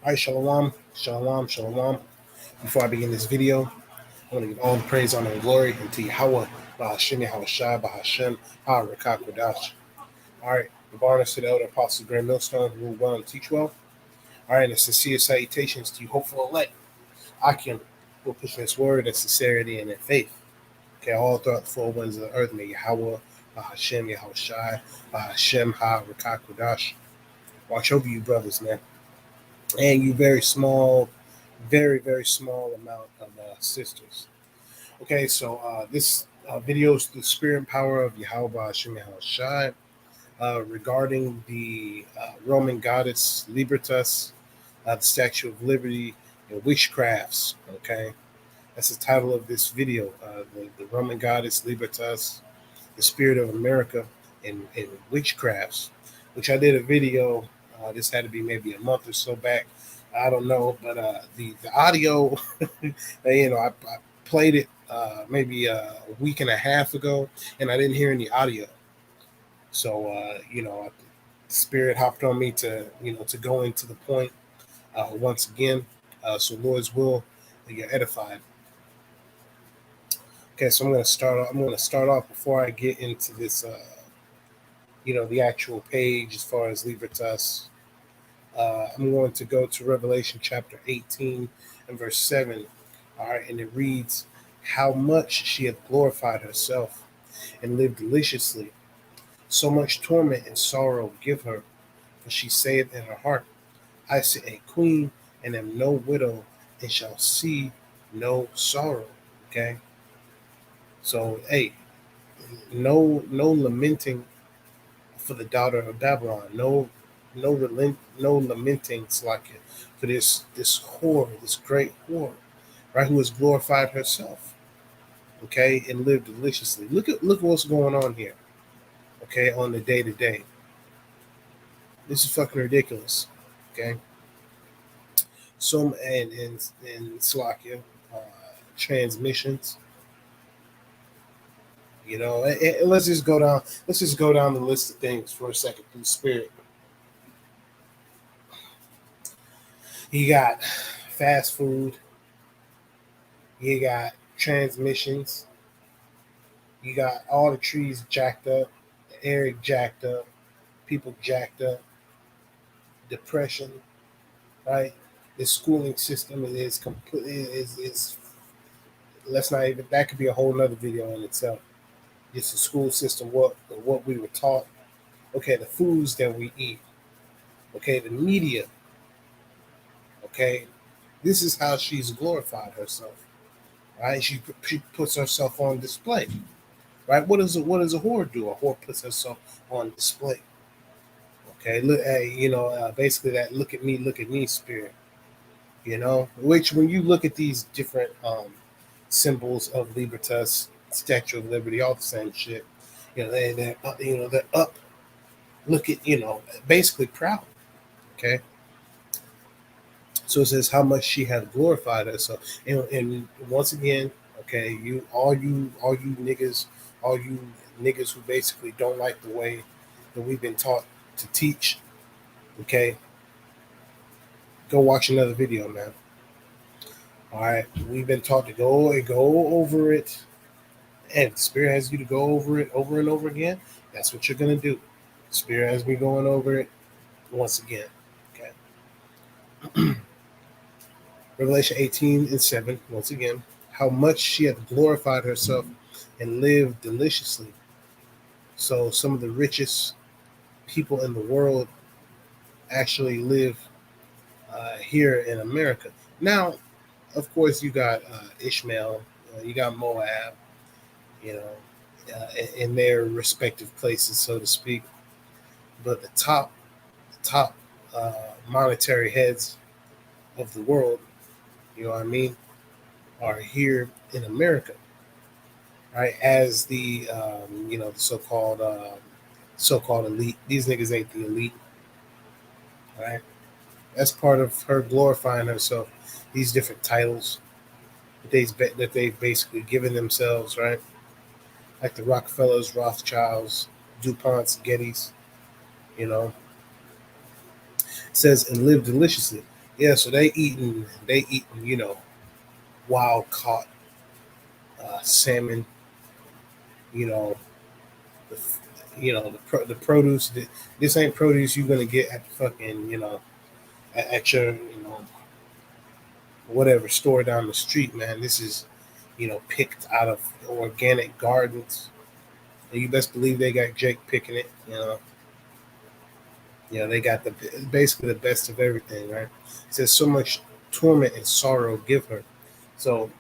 All right, shalom, shalom, shalom. Before I begin this video, I want to give all the praise, honor, and glory unto Yahweh, Bahashem, Yahweh Shai, Bahashem, Ha-Rakak, Kodash. All right, the bonus to the elder apostle, Grand Millstone, who rule well and teach well. All right, and sincere salutations to you, hopeful elect. Akim, who will push this word in sincerity and in faith. Okay, all throughout the four winds of the earth, may Yahweh, Bahashem, Yahweh Shai, Bahashem, Ha-Rakak, Kodash. Watch over you, brothers, man. And you very, very small amount of sisters. Okay, so this video is the spirit and power of Yahweh Hashem Shai regarding the Roman goddess Libertas, the Statue of Liberty, and Witchcrafts. Okay, that's the title of this video. The Roman goddess Libertas, the spirit of America, and Witchcrafts, which I did a video. This had to be maybe a month or so back. I don't know, but the audio, I played it maybe a week and a half ago, and I didn't hear any audio. So Spirit hopped on me to to go into the point once again. So Lord's will, you're edified. Okay, so I'm going to start off before I get into this. The actual page as far as Libertas. I'm going to go to Revelation chapter 18 and verse 7. All right, and it reads, "How much she hath glorified herself and lived deliciously. So much torment and sorrow give her, for she saith in her heart, I sit a queen and am no widow, and shall see no sorrow." Okay, so hey, no lamenting for the daughter of Babylon. No lamenting, Slakia, for this whore, this great whore, right? Who has glorified herself, okay, and lived deliciously. Look at what's going on here, okay, on the day to day. This is fucking ridiculous, okay. So and Slakia, transmissions. Let's just go down. Let's just go down the list of things for a second through the spirit. You got fast food. You got transmissions. You got all the trees jacked up, the air jacked up, people jacked up, depression, right? The schooling system is completely is let's not even, that could be a whole nother video in itself. It's the school system, what we were taught. Okay, the foods that we eat. Okay, the media. Okay, this is how she's glorified herself, right? She puts herself on display, right? What does a whore do? A whore puts herself on display. Okay, look, basically that look at me spirit. Which when you look at these different symbols of Libertas, Statue of Liberty, all the same shit. They're up. Look at basically proud. Okay. So it says how much she hath glorified herself, and once again, okay, all you niggas who basically don't like the way that we've been taught to teach, okay, go watch another video, man. All right, we've been taught to go over it, and the Spirit has you to go over it over and over again. That's what you're gonna do. The Spirit has me going over it once again. Okay. Revelation 18 and 7, once again, how much she hath glorified herself and lived deliciously. So some of the richest people in the world actually live here in America. Now, of course, you got Ishmael, you got Moab, in their respective places, so to speak. But the top monetary heads of the world, you know what I mean, are here in America, right? As the the so-called elite. These niggas ain't the elite, right? That's part of her glorifying herself. These different titles that they've basically given themselves, right? Like the Rockefellers, Rothschilds, DuPonts, Gettys, It says, and live deliciously. Yeah, so they eating, wild caught salmon, you know, the, the produce. This ain't produce you're gonna get at the fucking, at your, whatever store down the street, man. This is, picked out of organic gardens. And you best believe they got Jake picking it. They got the basically the best of everything, right? It says so much torment and sorrow give her. So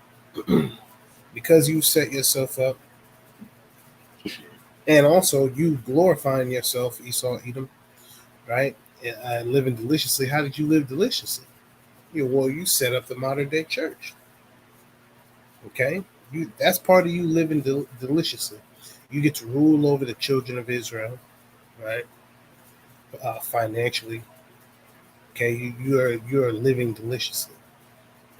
because you set yourself up, and also you glorifying yourself, Esau, Edom, right? And living deliciously. How did you live deliciously? Well, you set up the modern day church. Okay, that's part of you living deliciously. You get to rule over the children of Israel, right? Financially, okay. You are living deliciously.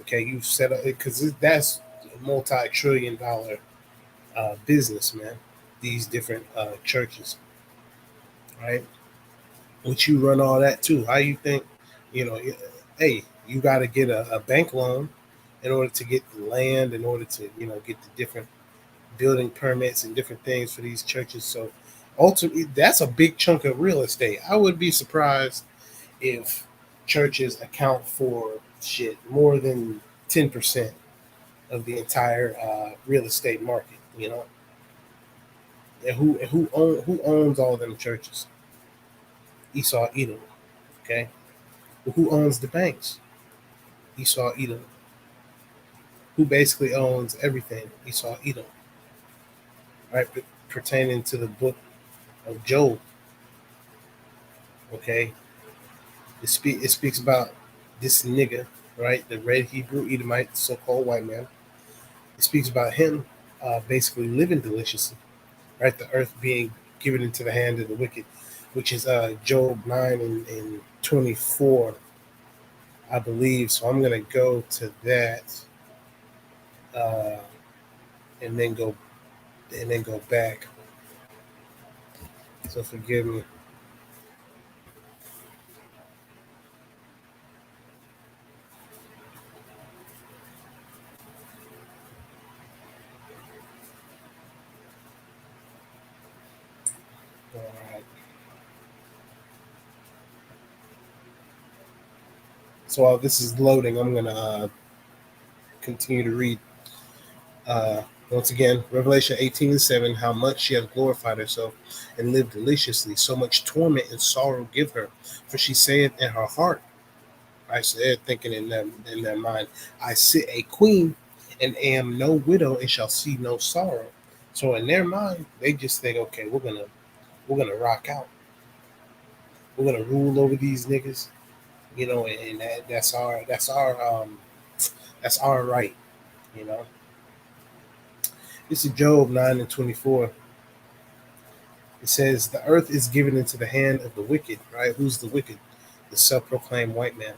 Okay, you set up because that's a multi-trillion-dollar business, man. These different churches, right? Which you run all that too. How you think, you know? Hey, you got to get a bank loan in order to get the land, in order to get the different building permits and different things for these churches. So ultimately, that's a big chunk of real estate. I would be surprised if churches account for shit more than 10% of the entire real estate market. And who owns all them churches? Esau Edom. Okay, well, who owns the banks? Esau Edom. Who basically owns everything? Esau Edom. Right, pertaining to the book of Job. Okay, it speaks about this nigga, right? The red Hebrew Edomite, so-called white man. It speaks about him basically living deliciously, right? The earth being given into the hand of the wicked, which is Job 9 and 24, I believe. So I'm gonna go to that uh, and then go back. So forgive me. All right. So while this is loading, I'm gonna continue to read. Once again, Revelation 18:7, how much she has glorified herself and lived deliciously, so much torment and sorrow give her. For she saith in her heart, right? So they're thinking in their mind, I sit a queen and am no widow and shall see no sorrow. So in their mind, they just think, okay, we're gonna rock out. We're gonna rule over these niggas, and that's our right, you know. This is Job 9 and 24. It says, the earth is given into the hand of the wicked, right? Who's the wicked? The self proclaimed white man.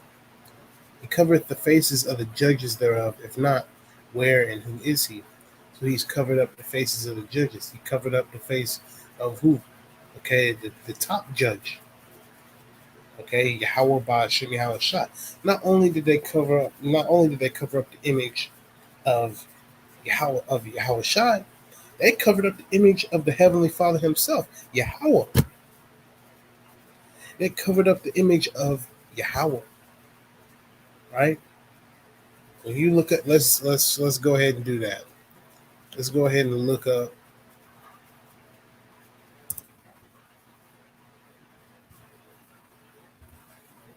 He covereth the faces of the judges thereof. If not, where and who is he? So he's covered up the faces of the judges. He covered up the face of who? Okay, the top judge. Okay, Yahweh Ba'ashim Yahweh Shah. Not only did they cover up the image of Yahweh Shah, they covered up the image of the Heavenly Father himself, Yahweh. They covered up the image of Yahweh, right? When you look at let's go ahead and do that. Let's go ahead and look up.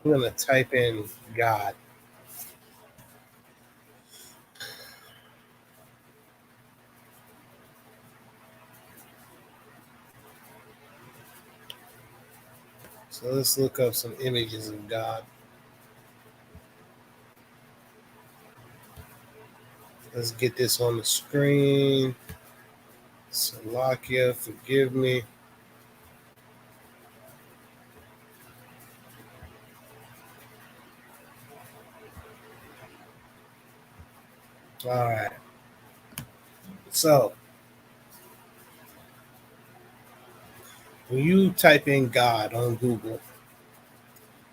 I'm gonna type in God. So let's look up some images of God. Let's get this on the screen. Salakia, forgive me. All right. So when you type in God on Google,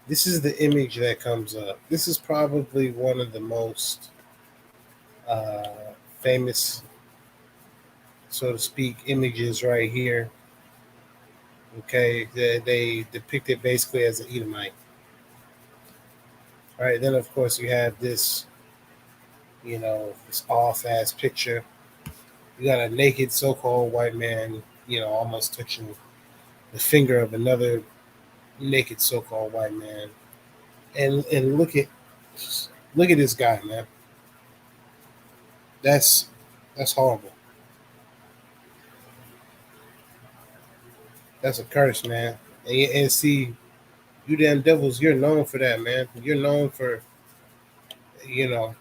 This is the image that comes up. This is probably one of the most famous, so to speak, images right here. Okay, they depict it basically as an Edomite. All right, then of course you have this, this off-ass picture. You got a naked so-called white man, almost touching the finger of another naked so-called white man. And look at this guy, man. That's that's horrible. That's a curse, man. And see, you damn devils, you're known for that, man. You're known for, you know,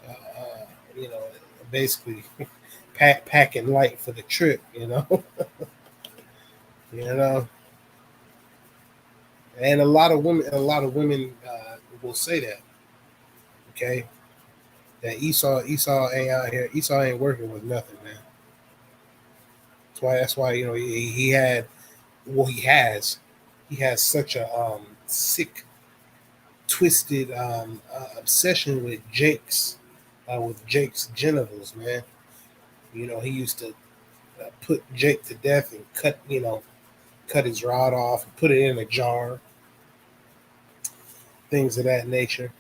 uh, uh, you know, basically packing light for the trip, you know. And a lot of women will say that, okay, that Esau ain't out here. Esau ain't working with nothing, man. That's why he had, well, he has such a sick, twisted obsession with Jake's genitals, man. He used to put Jake to death and cut his rod off and put it in a jar, things of that nature.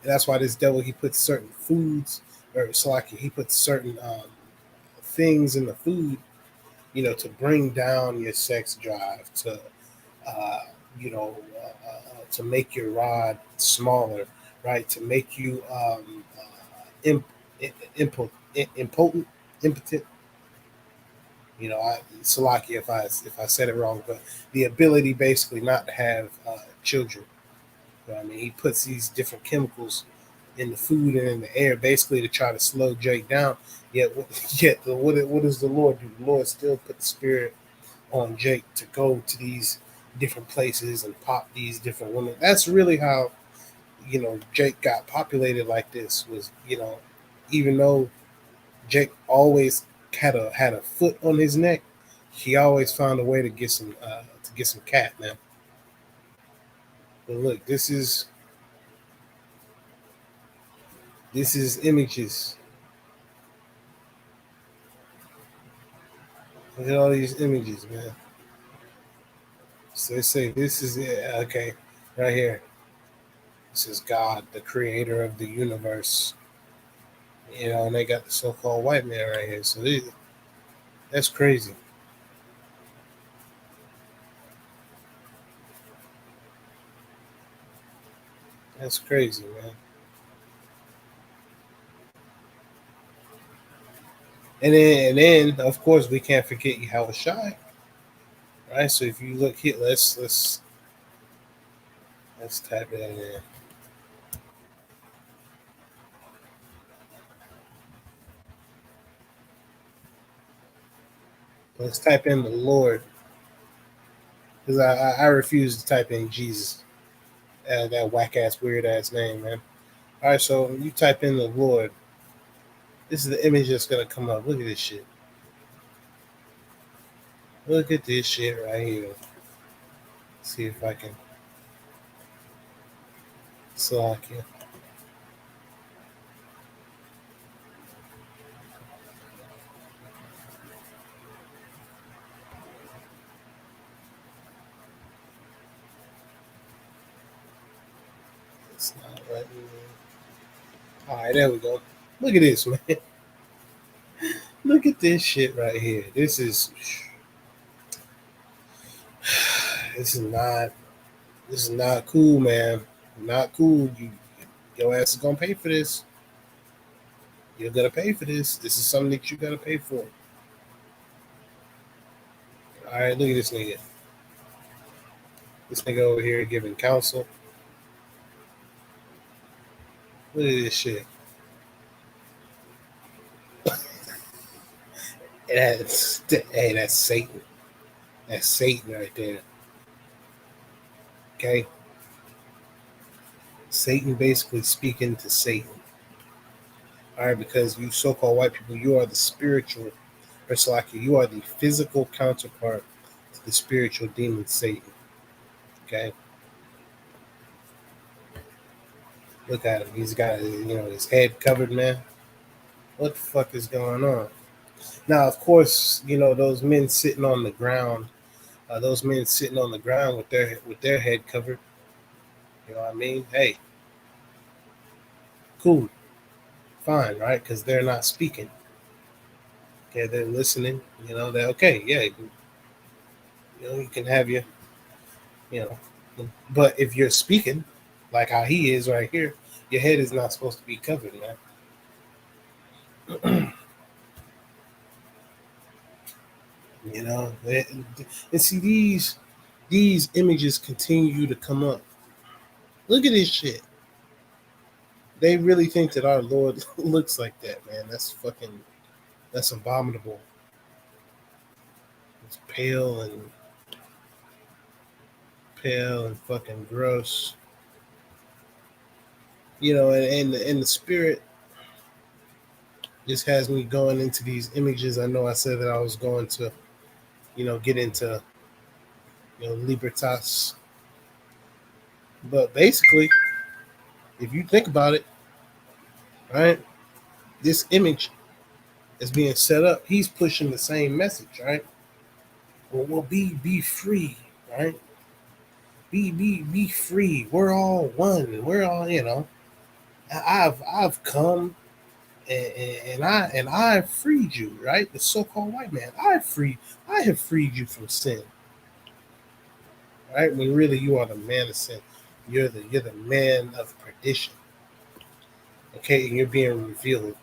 And that's why this devil, he puts certain foods, or it's like he puts certain things in the food, to bring down your sex drive, uh, to make your rod smaller, right? To make you imp, impotent, impotent. Salaki if I said it wrong, but the ability basically not to have children. I mean, he puts these different chemicals in the food and in the air, basically to try to slow Jake down. Yet, what does the Lord do? The Lord still put the spirit on Jake to go to these different places and pop these different women. That's really how Jake got populated like this. Was even though Jake always had a foot on his neck, he always found a way to get some cat, man. But look, this is images. Look at all these images, man. So they say this is it. Okay, right here. This is God, the creator of the universe. And they got the so-called white man right here. So that's crazy. That's crazy, man. And then, of course, we can't forget Yahweh Shai, right? So if you look here, let's type that in. Let's type in the Lord, because I refuse to type in Jesus, that whack ass weird ass name, man. All right, so you type in the Lord. This is the image that's gonna come up. Look at this shit. Look at this shit right here. Let's see if I can select it. It's not letting me. All right, there we go. Look at this, man. Look at this shit right here. This is not this is not cool, man. Not cool. Your ass is gonna pay for this. You're gonna pay for this. This is something that you gotta pay for. All right, look at this nigga. This nigga over here giving counsel. Look at this shit. Hey, that's Satan. That's Satan right there. Okay, Satan basically speaking to Satan. All right, because you so-called white people, you are the spiritual, or Salaki, you are the physical counterpart to the the spiritual demon Satan. Okay, look at him. He's got his head covered, man. What the fuck is going on? Now, of course, those men sitting on the ground. Those men sitting on the ground with their head covered. You know what I mean? Hey, cool, fine, right? Because they're not speaking. Okay, they're listening. They're okay. Yeah, you can have you know. But if you're speaking, like how he is right here, your head is not supposed to be covered, man. And see these images continue to come up. Look at this shit. They really think that our Lord looks like that, man. That's abominable. It's pale and fucking gross. And the spirit just has me going into these images. I know I said that I was going to, get into, Libertas. But basically, if you think about it, right, this image is being set up. He's pushing the same message, right? Well, be free, right? Be free. We're all one. We're all, I've come and I freed you, right? The so-called white man. I have freed you from sin, right? When really you are the man of sin. You're the man of perdition. Okay, and you're being revealed.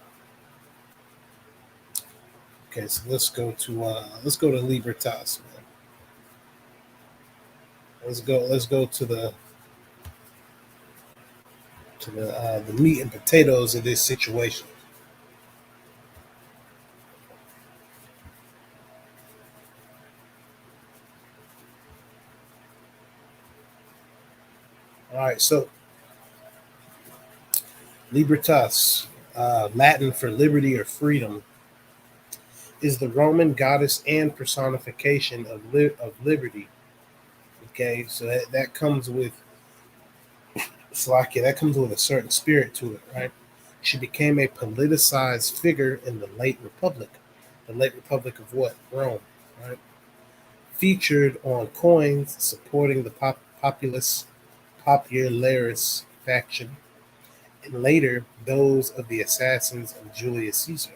Okay, so let's go to Libertas, man. Let's go to the meat and potatoes of this situation. All right, so Libertas, Latin for liberty or freedom, is the Roman goddess and personification of liberty. Okay, so that comes with Slovakia. That comes with a certain spirit to it, right? She became a politicized figure in the late Republic. The late Republic of what? Rome, right? Featured on coins supporting the popularis faction, and later those of the assassins of Julius Caesar.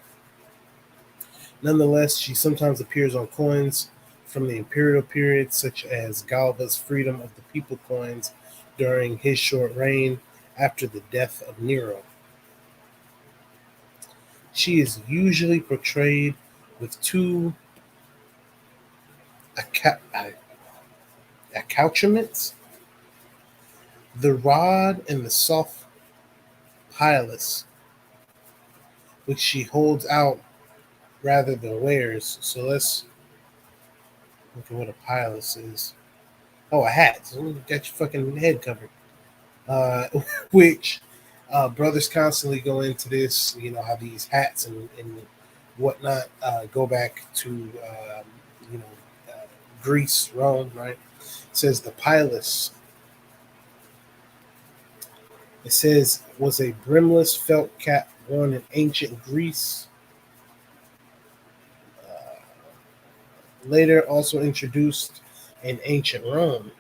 Nonetheless, she sometimes appears on coins from the imperial period, such as Galba's Freedom of the People coins during his short reign after the death of Nero. She is usually portrayed with two accoutrements, the rod and the soft pilus, which she holds out rather than wears. So let's look at what a pilus is. Oh, a hat. So you got your fucking head covered. Uh, which brothers constantly go into this, how these hats and whatnot go back to, you know, Greece, Rome, right? It says the pilus. It says was a brimless felt cap worn in ancient Greece. Later, also introduced in ancient Rome.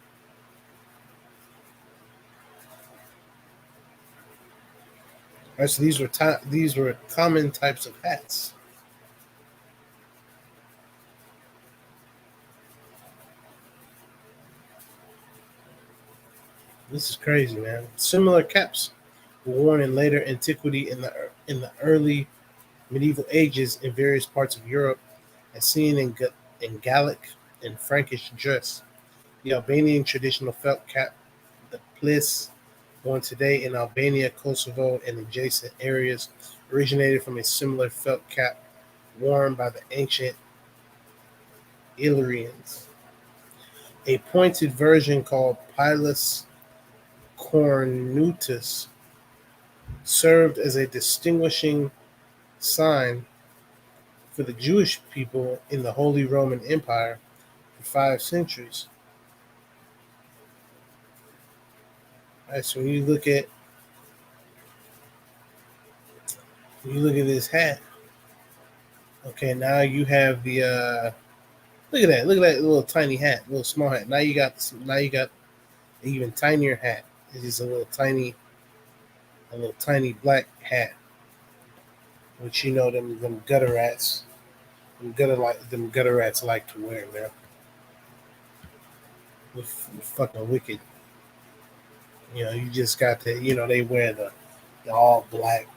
Right, so these were common types of hats. This is crazy, man. Similar caps were worn in later antiquity in the early medieval ages in various parts of Europe, as seen in Gallic and Frankish dress. The Albanian traditional felt cap, the plis, worn today in Albania, Kosovo, and adjacent areas, originated from a similar felt cap worn by the ancient Illyrians. A pointed version called Pilus cornutus served as a distinguishing sign for the Jewish people in the Holy Roman Empire, for 5 centuries. All right, so when you look at this hat, okay, now you have the look at that little tiny hat, little small hat. Now you got an even tinier hat. It's just a little tiny black hat, which you know them gutter rats, them gutter rats like to wear, man. They're fucking wicked. You know, you just got to, you know, they wear the all black,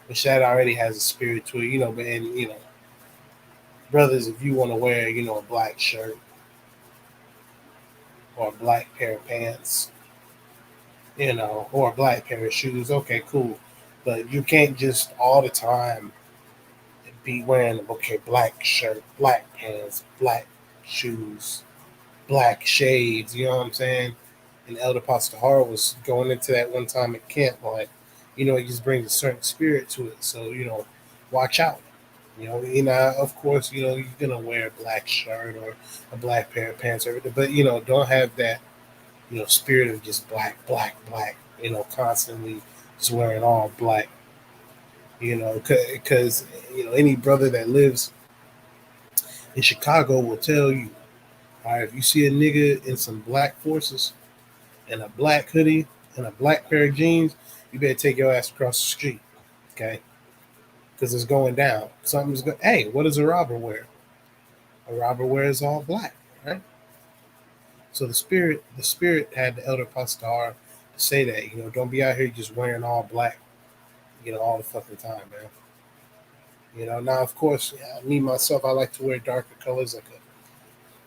which that already has a spirit to it, you know. But and you know, brothers, if you want to wear, you know, a black shirt or a black pair of pants, you know, or a black pair of shoes, okay, cool. But you can't just all the time be wearing okay, black shirt, black pants, black shoes, black shades. You know what I'm saying? And Elder Pastor was going into that one time at camp, like, you know, it just brings a certain spirit to it. So, you know, watch out. You know, of course, you know, you're gonna wear a black shirt or a black pair of pants or everything, but you know, don't have that, you know, spirit of just black, black, black, you know, constantly just wearing all black, you know, because, you know, any brother that lives in Chicago will tell you, all right, if you see a nigga in some black forces and a black hoodie and a black pair of jeans, you better take your ass across the street, okay? Because it's going down. Something's going. Hey, what does a robber wear? A robber wears all black, right? So the spirit had the elder pastor to say that, you know, don't be out here just wearing all black, you know, all the fucking time, man. You know, now of course, yeah, me myself, I like to wear darker colors,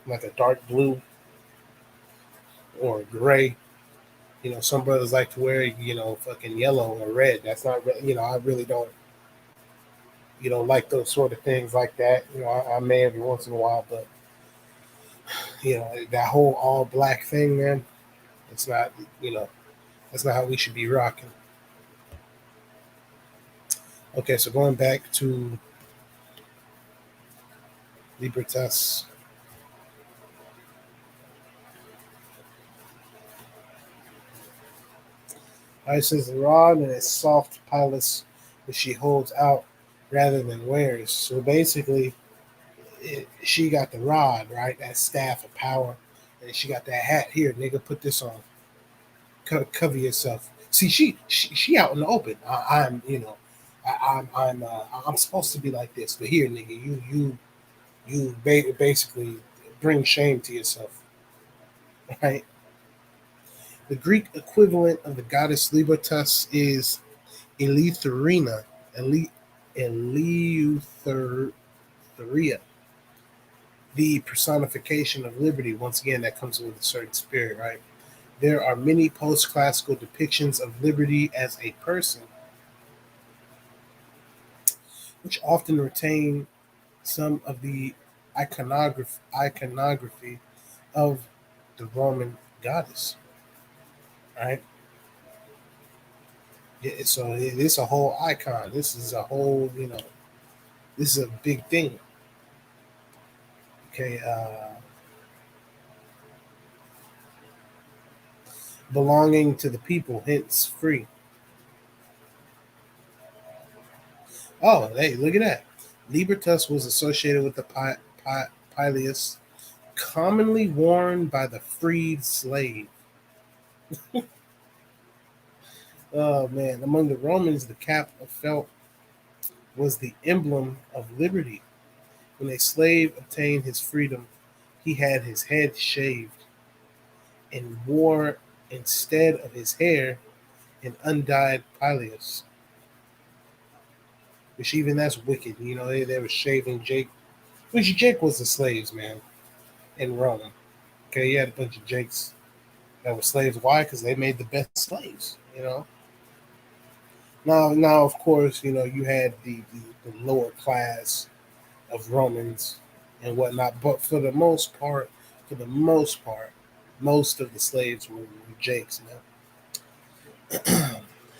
like a dark blue or a gray. You know, some brothers like to wear, you know, fucking yellow or red. That's not, you know, I really don't, you know, like those sort of things like that. You know, I may every once in a while, but you know, that whole all black thing, man, it's not, you know, that's not how we should be rocking. Okay, so going back to Libertas. I says the rod and its soft pilus, which she holds out rather than wears. So basically, she got the rod, right? That staff of power, and she got that hat here, nigga. Put this on, cover yourself. See, she out in the open. I'm, you know, I'm supposed to be like this, but here, nigga, you basically bring shame to yourself, right? The Greek equivalent of the goddess Libertas is Eleutherina, Eleutheria, the personification of liberty. Once again, that comes with a certain spirit, right? There are many post-classical depictions of liberty as a person, which often retain some of the iconography of the Roman goddess, right? Yeah, so it's a whole icon. This is a whole, you know, this is a big thing. Okay, belonging to the people, hence free. Oh, hey, look at that. Libertas was associated with the pileus, commonly worn by the freed slave. Oh man, among the Romans, the cap of felt was the emblem of liberty. When a slave obtained his freedom, he had his head shaved and wore instead of his hair an undyed pileus. Which even that's wicked. You know, they were shaving Jake. Which Jake was the slaves, man, in Rome. Okay, you had a bunch of Jakes that were slaves. Why? Because they made the best slaves. You know. Now, of course, you know you had the lower class of Romans and whatnot, but for the most part, most of the slaves were Jakes. You know,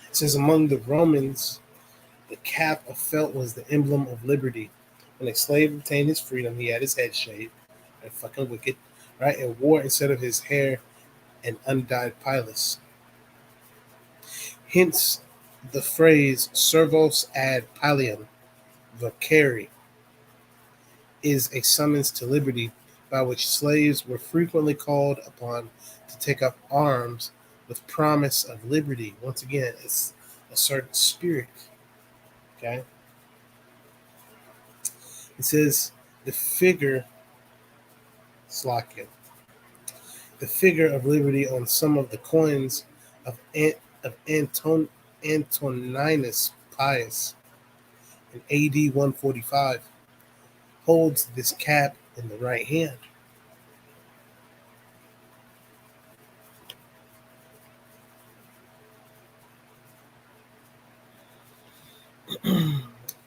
it says among the Romans, the cap of felt was the emblem of liberty. When a slave obtained his freedom, he had his head shaved and fucking wicked, right? And wore instead of his hair an undyed pilus. Hence the phrase servos ad pallium vocari is a summons to liberty by which slaves were frequently called upon to take up arms with promise of liberty. Once again, it's a certain spirit. Okay. It says the figure Slakia, the figure of liberty on some of the coins of Antoninus Pius in AD 145 holds this cap in the right hand.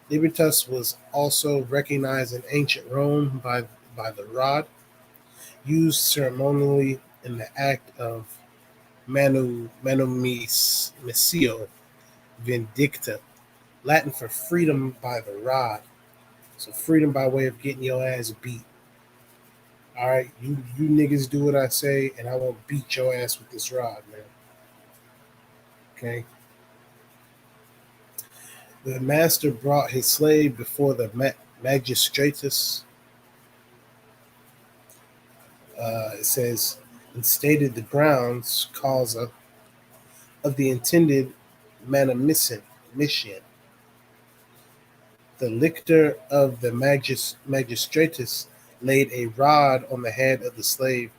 Libertas was also recognized in ancient Rome by the rod, used ceremonially in the act of manumisio vindicta, Latin for freedom by the rod. So freedom by way of getting your ass beat. All right, you niggas do what I say, and I won't beat your ass with this rod, man. Okay. The master brought his slave before the magistratus. It says, and stated the grounds causa of the intended manomissian mission. The lictor of the magistratus laid a rod on the head of the slave,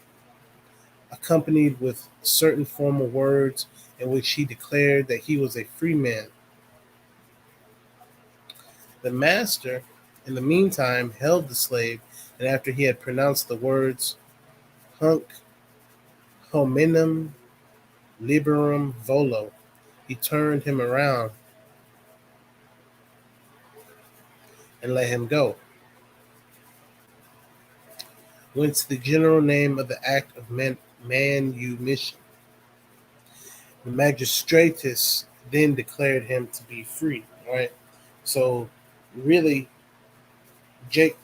accompanied with certain formal words in which he declared that he was a free man. The master, in the meantime, held the slave, and after he had pronounced the words, Hunc hominem liberum volo, he turned him around and let him go. Whence the general name of the act of manumission. The magistratus then declared him to be free. All right. So really, Jake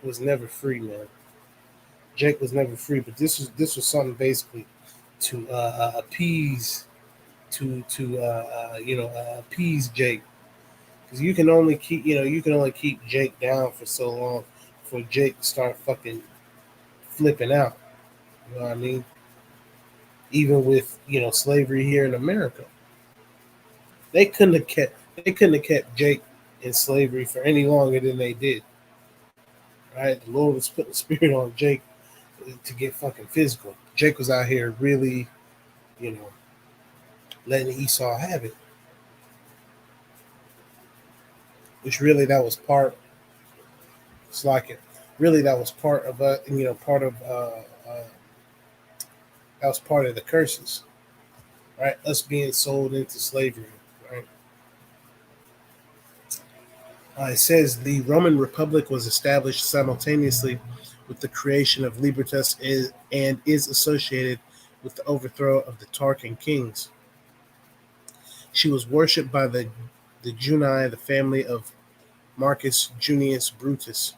was never free, man. Jake was never free, but this was something basically to appease appease Jake, because you can only keep Jake down for so long before Jake start fucking flipping out. You know what I mean? Even with slavery here in America, they couldn't have kept Jake in slavery for any longer than they did. Right? The Lord was putting the spirit on Jake to get fucking physical. Jake was out here really, you know, letting Esau have it, which really that was part. It's like it. Really, that was part of uh, that was part of the curses, right? Us being sold into slavery, right? It says the Roman Republic was established simultaneously with the creation of Libertas and is associated with the overthrow of the Tarquin kings. She was worshipped by the Junii, the family of Marcus Junius Brutus.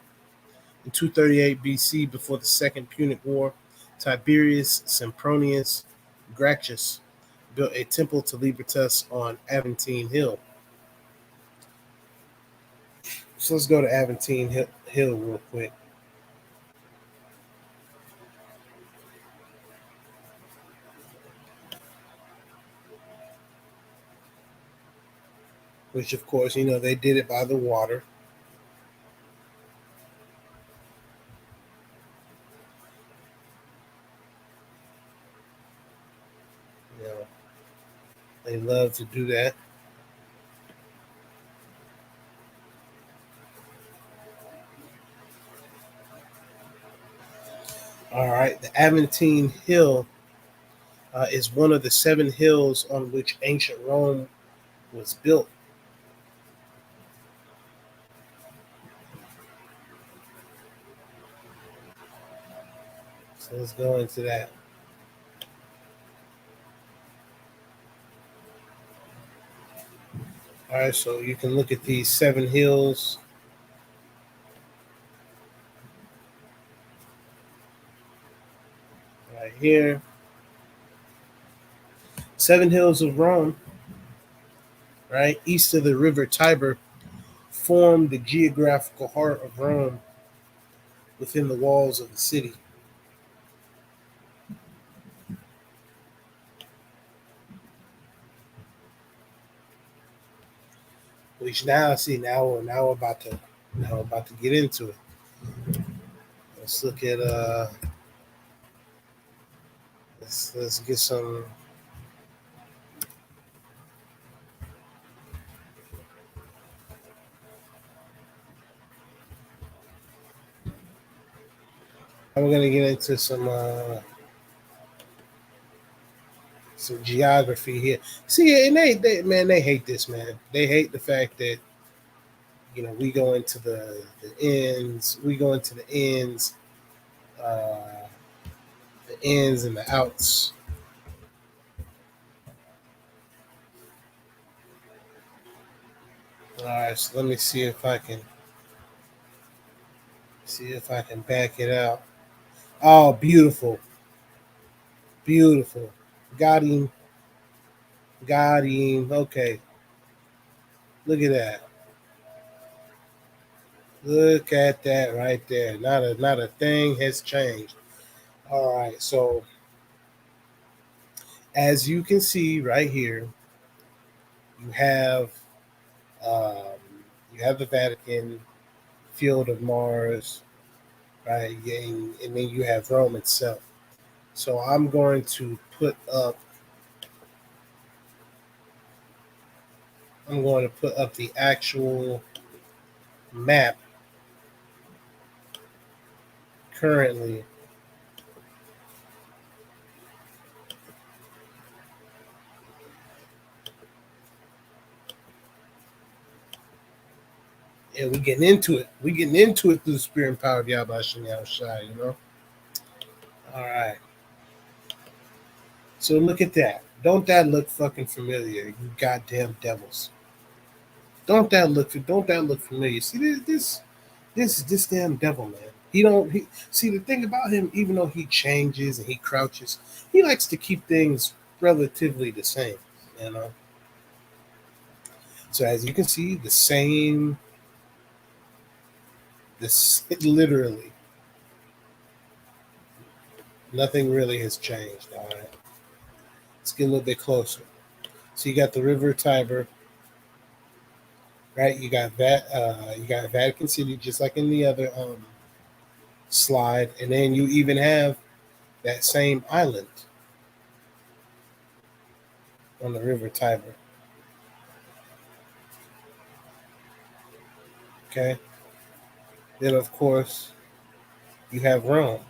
In 238 BC, before the Second Punic War, Tiberius Sempronius Gracchus built a temple to Libertas on Aventine Hill. So let's go to Aventine Hill real quick. Which, of course, they did it by the water. You know, they love to do that. All right, the Aventine Hill is one of the 7 hills on which ancient Rome was built. So let's go into that. All right, so you can look at these 7 hills. right here. Seven hills of Rome, right east of the river Tiber, form the geographical heart of Rome within the walls of the city. Which now see now we're about to get into it. Let's look at let's get some. We're gonna get into some geography here. See, and they hate this, man. They hate the fact that we go into the ins, we go into uh, the ins and the outs. All right, so let me see if I can back it out. Oh, beautiful, beautiful. Got him, got him. Okay, look at that. Look at that right there. Not a thing has changed. All right, so as you can see right here, you have um, you have the Vatican, Field of Mars, right, and then you have Rome itself. So I'm going to put up the actual map currently. Yeah, we getting into it. We getting into it through the spirit and power of Yahweh Shai, All right. So look at that. Don't that look fucking familiar? You goddamn devils. Don't that look familiar? See this damn devil, man. He don't he see the thing about him, even though he changes and he crouches, he likes to keep things relatively the same, you know. So as you can see, the same this literally nothing really has changed. All right. Let's get a little bit closer. So you got the River Tiber, right? You got Vatican City, just like in the other slide, and then you even have that same island on the River Tiber. Okay. Then of course you have Rome.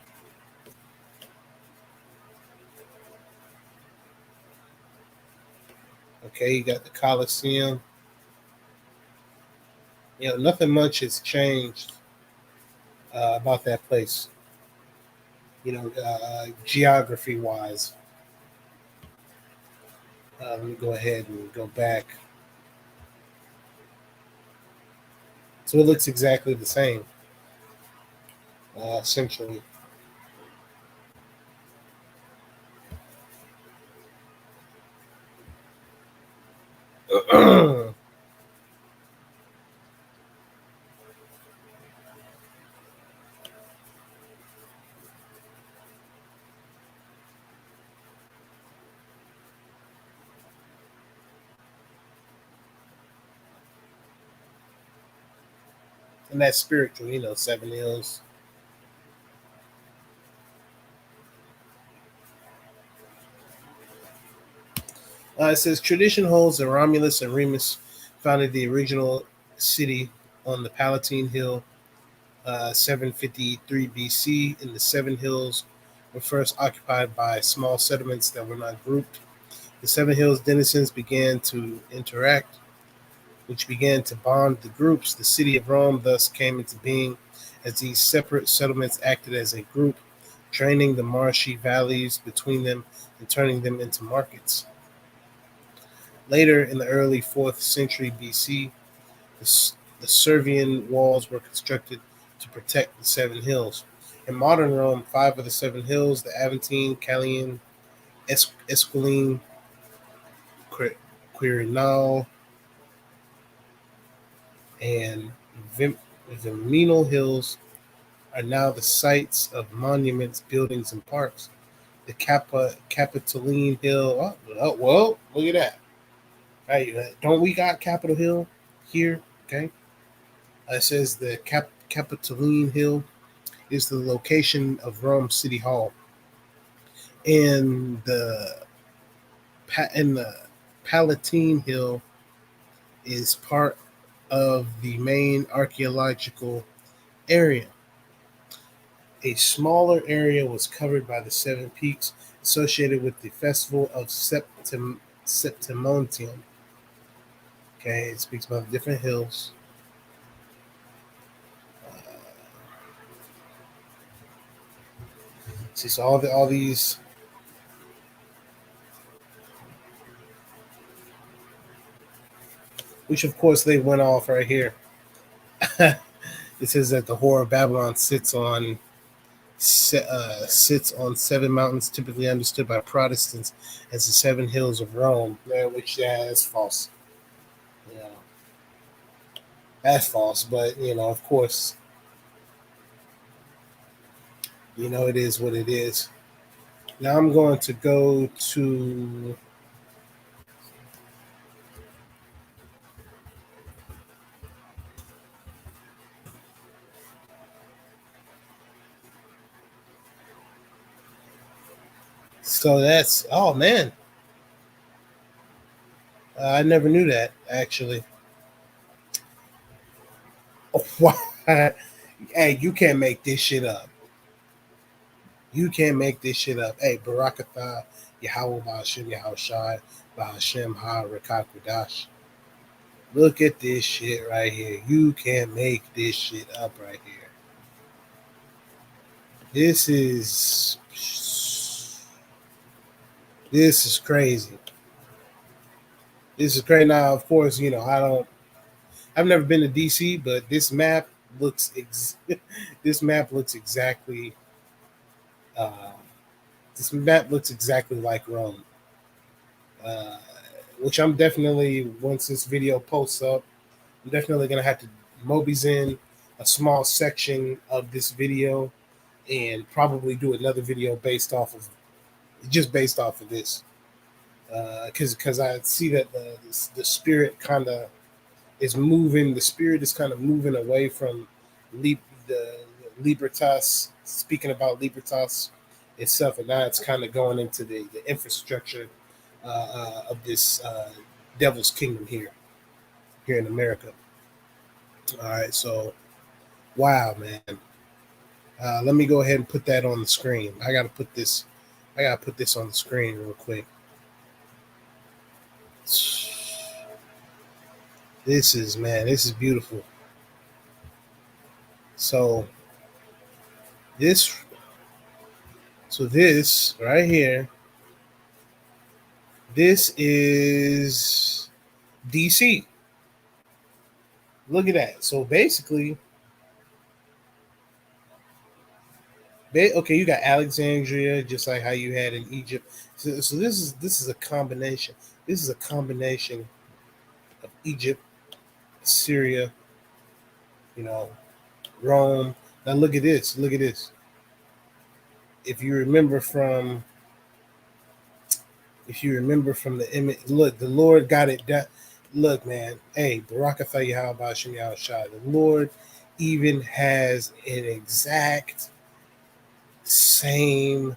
Okay, you got the Colosseum. Nothing much has changed about that place. Geography wise. Let me go ahead and go back. So it looks exactly the same, essentially. And that's spiritual, seven hills. It says tradition holds that Romulus and Remus founded the original city on the Palatine Hill, 753 BC, and the Seven Hills were first occupied by small settlements that were not grouped. The Seven Hills denizens began to interact, which began to bond the groups. The city of Rome thus came into being as these separate settlements acted as a group, draining the marshy valleys between them and turning them into markets. Later, in the early 4th century BC, the Servian walls were constructed to protect the Seven Hills. In modern Rome, 5 of the 7 hills, the Aventine, Callian, Esquiline, Quirinal, and Vim- Viminal hills, are now the sites of monuments, buildings, and parks. The Capitoline Hill. Well, look at that. Right, don't we got Capitol Hill here? Okay. It says the Capitoline Hill is the location of Rome City Hall, and the Palatine Hill is part of the main archaeological area. A smaller area was covered by the 7 peaks associated with the festival of Septimontium. Okay, it speaks about the different hills. Uh, see, so all these, which of course they went off right here. It says that the Whore of Babylon sits on 7 mountains, typically understood by Protestants as the 7 hills of Rome. Yeah, which is false. You know, that's false. But of course, it is what it is. Now I'm going to go to. So that's, oh man, I never knew that actually. Hey, you can't make this shit up. You can't make this shit up. Hey, Barakatha, Yahweh Ba'ashem, Yahushai, Ba'ashem Ha Rakakwadash. Look at this shit right here. You can't make this shit up right here. This is crazy. This is crazy. Now, of course, I've never been to DC, but this map looks this map looks exactly uh, this map looks exactly like Rome. Uh, which I'm definitely, once this video posts up, I'm definitely gonna have to Moby's in a small section of this video and probably do another video based off of this, because I see that the spirit kind of is moving. The spirit is kind of moving away from the Libertas, speaking about Libertas itself, and now it's kind of going into the infrastructure of this devil's kingdom here in America. All right, so wow, man. Let me go ahead and put that on the screen. I gotta put this. I gotta put this on the screen real quick. This is, man. This is beautiful. So this, this right here. This is DC. Look at that. So basically, okay, you got Alexandria, just like how you had in Egypt. So this is a combination. This is a combination of Egypt, Syria, you know, Rome. Now look at this. Look at this. If you remember from the image, look, the Lord got it done. Look, man. Hey, Barakatha Yahweh Shem Yahushai. The Lord even has an exact same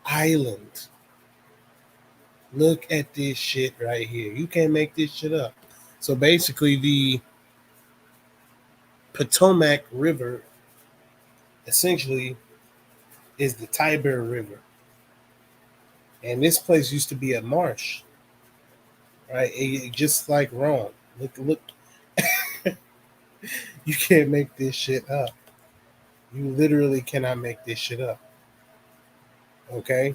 island. Look at this shit right here. You can't make this shit up. So basically, the Potomac River essentially is the Tiber River. And this place used to be a marsh, right? Just like Rome. Look. You can't make this shit up. You literally cannot make this shit up. Okay?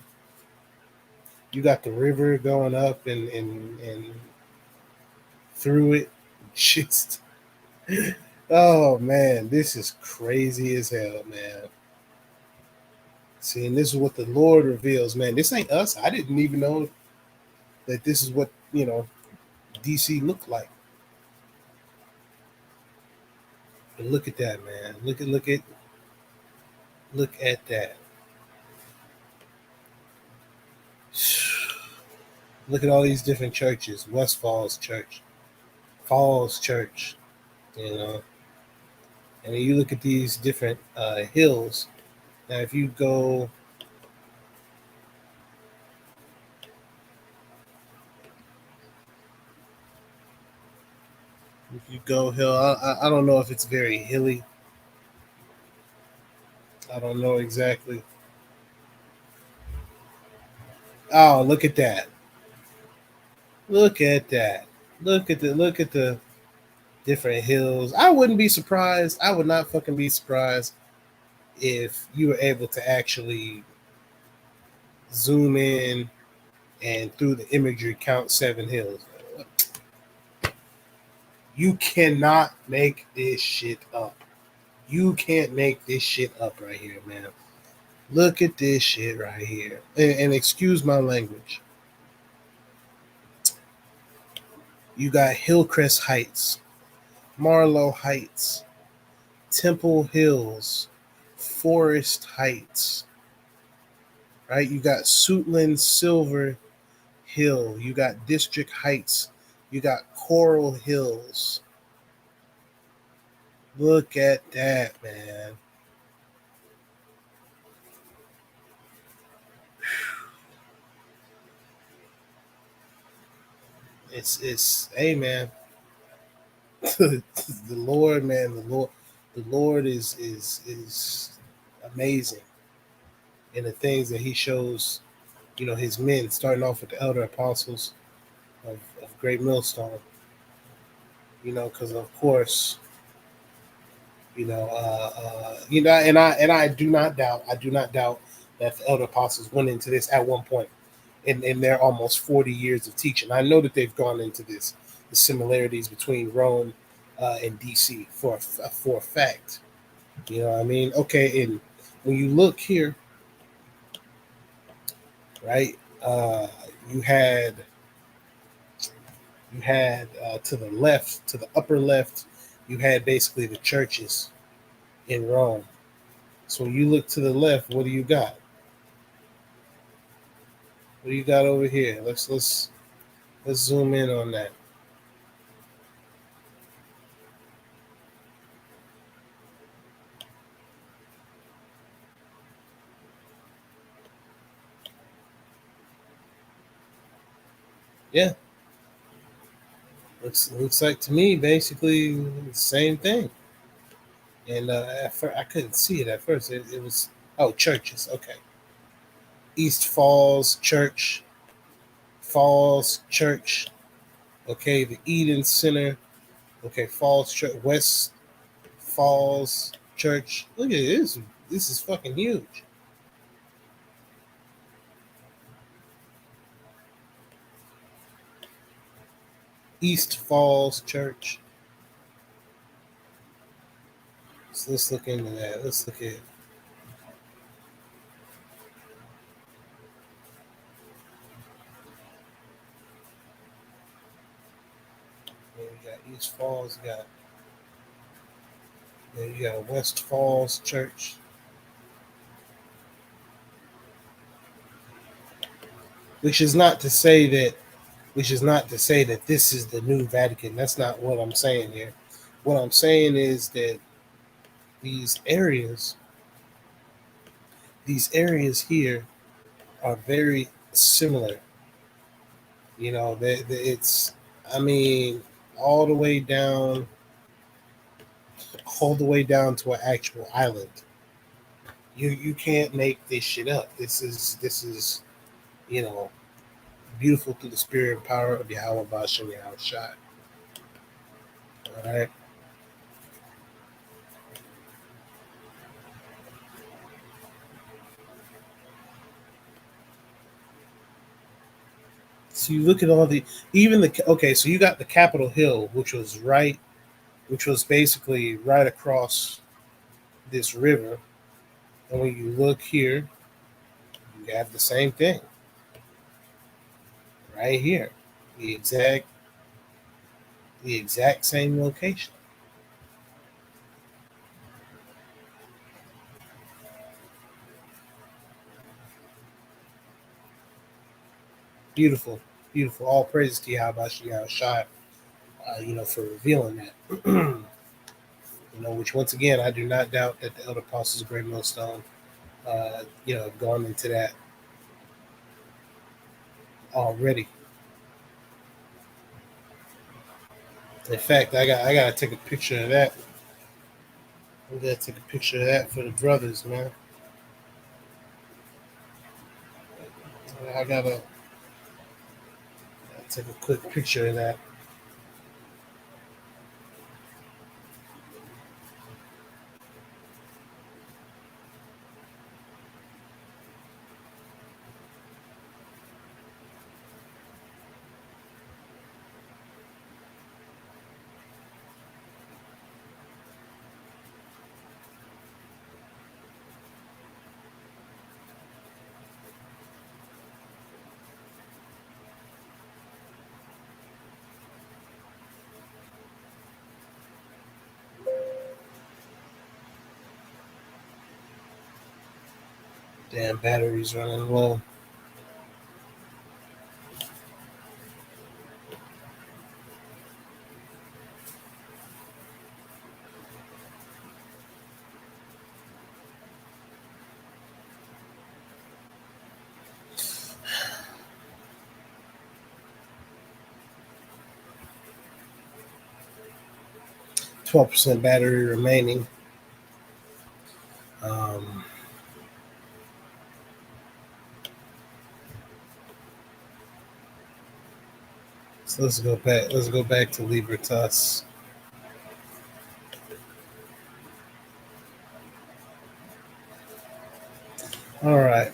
You got the river going up and through it. Just, oh man, this is crazy as hell, man. See, and this is what the Lord reveals, man. This ain't us. I didn't even know that this is what, DC looked like. But look at that, man. Look at that. Look at all these different churches. West Falls Church, Falls Church, you know. And then you look at these different hills. Now, if you go, hill, I don't know if it's very hilly. I don't know exactly. Oh, look at that! Look at that! Look at the different hills. I wouldn't be surprised. I would not fucking be surprised if you were able to actually zoom in and through the imagery count 7 hills. You cannot make this shit up. You can't make this shit up right here, man. Look at this shit right here. And excuse my language. You got Hillcrest Heights, Marlow Heights, Temple Hills, Forest Heights, right? You got Suitland Silver Hill. You got District Heights. You got Coral Hills. Look at that, man. It's hey, man. The Lord, man, the Lord is amazing in the things that He shows. His men, starting off with the elder apostles of Great Millstone. Because of course, and I do not doubt that the elder apostles went into this at one point in their almost 40 years of teaching. I know that they've gone into this, the similarities between Rome and DC for a fact. You know what I mean? Okay, and when you look here, right, you had to the left, to the upper left, you had basically the churches in Rome. So when you look to the left, what do you got? What do you got over here? Let's zoom in on that. Yeah, looks like to me basically the same thing. And at first, I couldn't see it at first. It was churches. Okay, East Falls Church. Okay, the Eden Center. Okay, Falls Church, West Falls Church. Look at this. This is fucking huge. East Falls Church. So let's look into that. Let's look at. You got East Falls. You got West Falls Church. Which is not to say that. Which is not to say that this is the new Vatican. That's not what I'm saying here. What I'm saying is that these areas, here, are very similar. It's. I mean, all the way down, to an actual island. You can't make this shit up. This is you know beautiful through the spirit and power of Yahweh Bashem Yahweh Shai. All right. So you look at all the even the okay. So you got the Capitol Hill, which was basically right across this river. And when you look here, You have the same thing right here. The exact the exact same location. Beautiful, beautiful. All praises to Yahweh Shai, for revealing that. Which once again, I do not doubt that the Elder Apostles of Great Millstone, have gone into that already. In fact, I gotta take a picture of that. I gotta take a picture of that for the brothers, man. I gotta take a quick picture of that. Damn, battery's running low. 12% battery remaining. Um, so let's go back. Let's go back to Libertas. All right.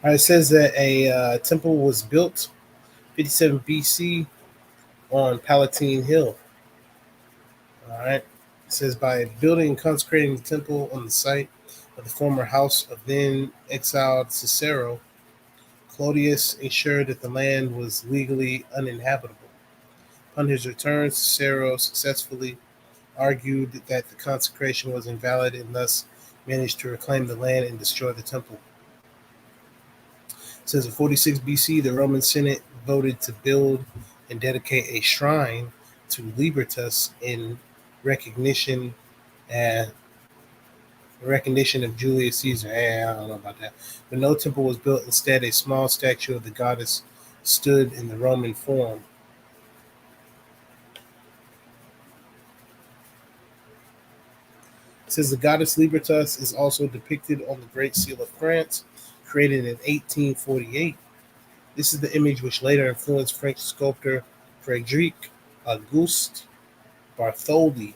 All right. It says that a temple was built 57 BC on Palatine Hill. All right. It says by building and consecrating the temple on the site of the former house of then exiled Cicero, Claudius ensured that the land was legally uninhabitable. Upon his return, Cicero successfully argued that the consecration was invalid and thus managed to reclaim the land and destroy the temple. It says in 46 BC, the Roman Senate voted to build and dedicate a shrine to Libertas in recognition and recognition of Julius Caesar. I don't know about that. But no temple was built. Instead, a small statue of the goddess stood in the Roman Forum. It says the goddess Libertas is also depicted on the Great Seal of France, created in 1848. This is the image which later influenced French sculptor Frédéric Auguste Bartholdi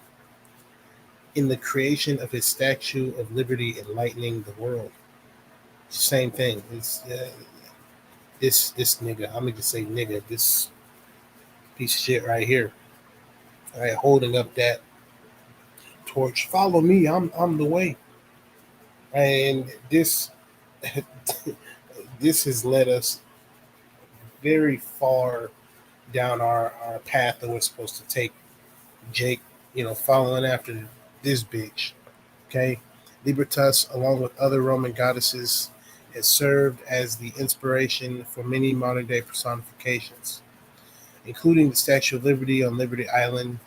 in the creation of his Statue of Liberty enlightening the world. Same thing. It's this nigga. I'm gonna just say nigga. This piece of shit right here. All right, holding up that torch. Follow me. I'm the way. And this this has led us very far down our path that we're supposed to take. Jake, following after this bitch. Okay, Libertas, along with other Roman goddesses, has served as the inspiration for many modern day personifications, including the Statue of Liberty on Liberty Island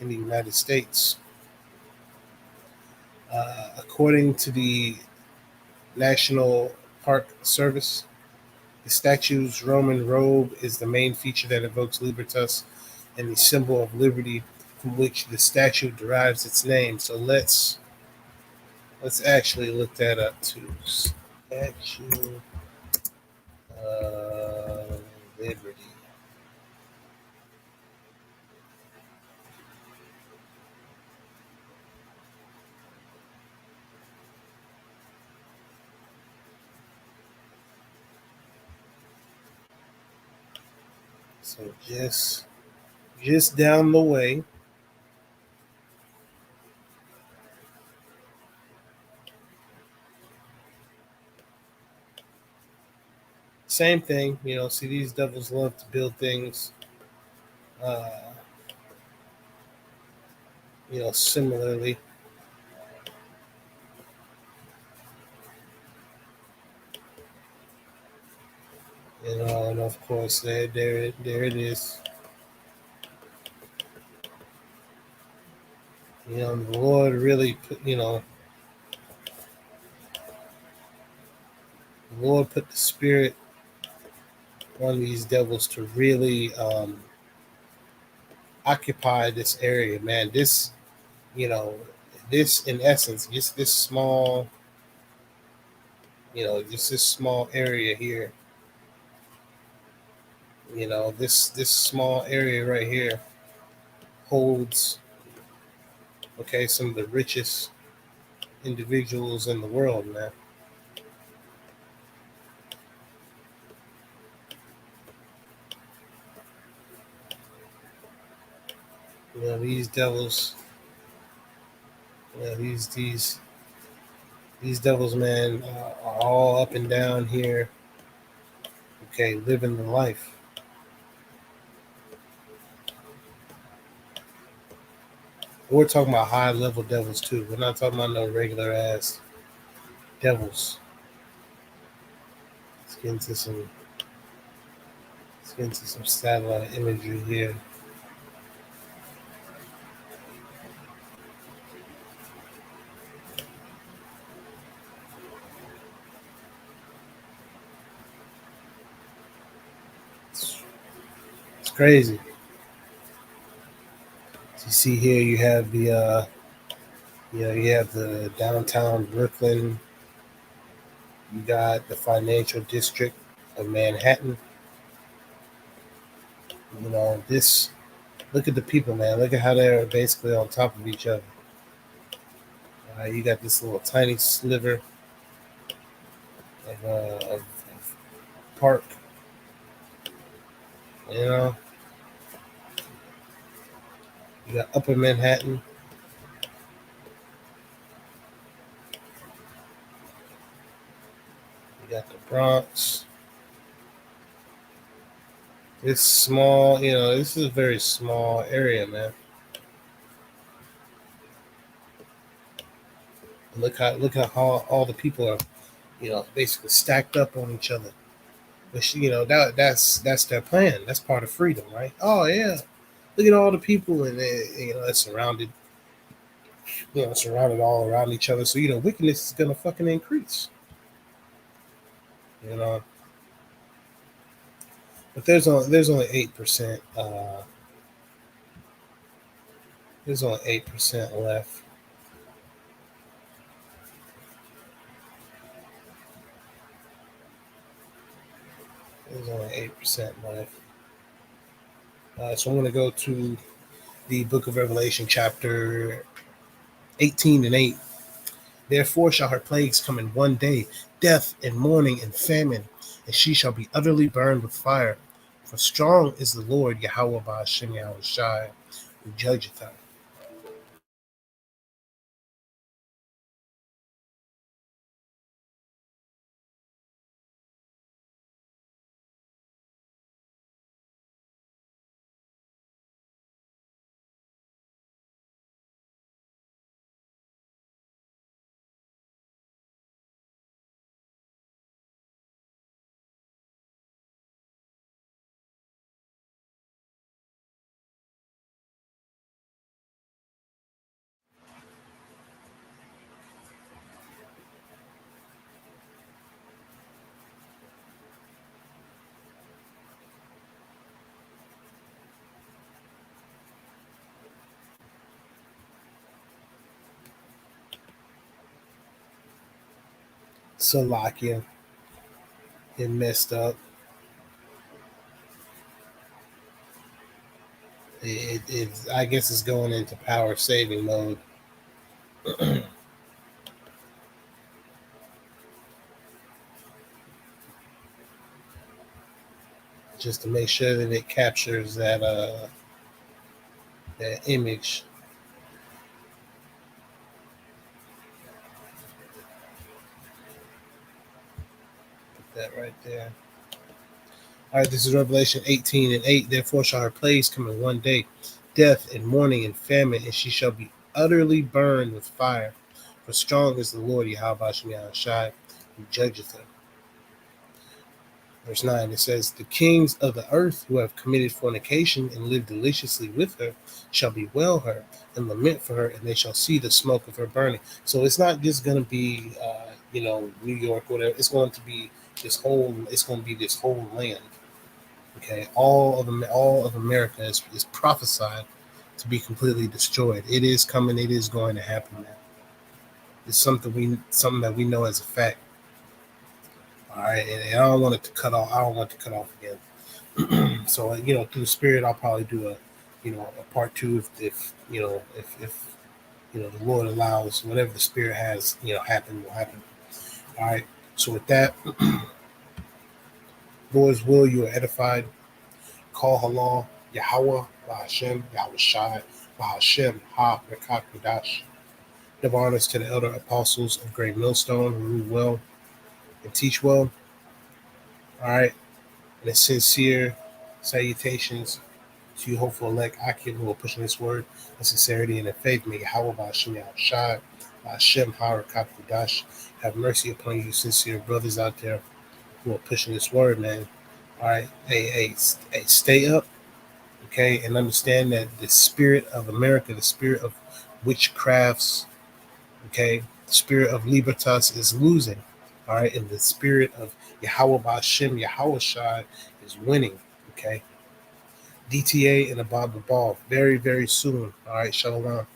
in the United States. According to the National Park Service, the statue's Roman robe is the main feature that evokes Libertas and the symbol of liberty from which the statue derives its name. So let's actually look that up too. Statue of Liberty. So just down the way, Same thing, see, these devils love to build things, uh, similarly. And of course, there it is. The Lord really put, the Lord put the spirit on these devils to really occupy this area, man. You know, this in essence, just this small, just this small area here. This small area right here holds, okay, some of the richest individuals in the world, man. These devils, these devils, man, are all up and down here. Okay, living the life. We're talking about high level devils too. We're not talking about no regular ass devils. Let's get into some. Let's get into some satellite imagery here. It's crazy. So you see here, you have you have the downtown Brooklyn. You got the financial district of Manhattan. This. Look at the people, man. Look at how they're basically on top of each other. You got this little tiny sliver of park. You know, you got Upper Manhattan. You got the Bronx. It's small. This is a very small area, man. Look how all the people are, basically stacked up on each other. Which that's their plan. That's part of freedom, right? Oh yeah, look at all the people, and it's surrounded. Surrounded all around each other. So wickedness is gonna fucking increase. You know, but there's only 8%. There's only 8% left. There's only 8% left. So I'm gonna go to the Book of Revelation, chapter 18 and 8. Therefore shall her plagues come in one day, death and mourning and famine, and she shall be utterly burned with fire. For strong is the Lord Yahweh Ba'ashem Yahweh Shai, who judgeth her. Salakia, it messed up. I guess it's going into power saving mode. Just to make sure that it captures that image. Put that right there. All right, this is Revelation 18:8. Therefore shall her plagues come in one day, death and mourning and famine, and she shall be utterly burned with fire. For strong is the Lord Yahweh Shai, who judgeth her. Verse 9, it says, the kings of the earth who have committed fornication and lived deliciously with her shall bewail her and lament for her, and they shall see the smoke of her burning. So it's not just going to be, New York or whatever. It's going to be this whole. It's going to be this whole land. Okay, all of America is prophesied to be completely destroyed. It is coming. It is going to happen. Man. It's something that we know as a fact. All right, and I don't want it to cut off. I don't want it to cut off again. So through the Spirit, I'll probably do a part two if the Lord allows whatever the Spirit has happen will happen. All right. So with that, Lord's will, you are edified. Call halal Yahweh Bahashem Yahweh Shai Bahashem Ha Rekak Kudash. Give honors to the elder apostles of Great Millstone who rule well and teach well. All right. And a sincere salutations to you, hopeful elect Akim, who are pushing this word in sincerity and in faith. May Yahweh Bahashem Yahweh Shai Bahashem Ha Rekak Kudash have mercy upon you, sincere brothers out there who are pushing this word, man. All right. Hey, stay up. Okay, and understand that the spirit of America, the spirit of witchcrafts, okay, the spirit of Libertas is losing, all right, and the spirit of Yahweh Bashem, Yahweh Shai is winning, okay. DTA and the Bible Ball very, very soon, all right, Shalom.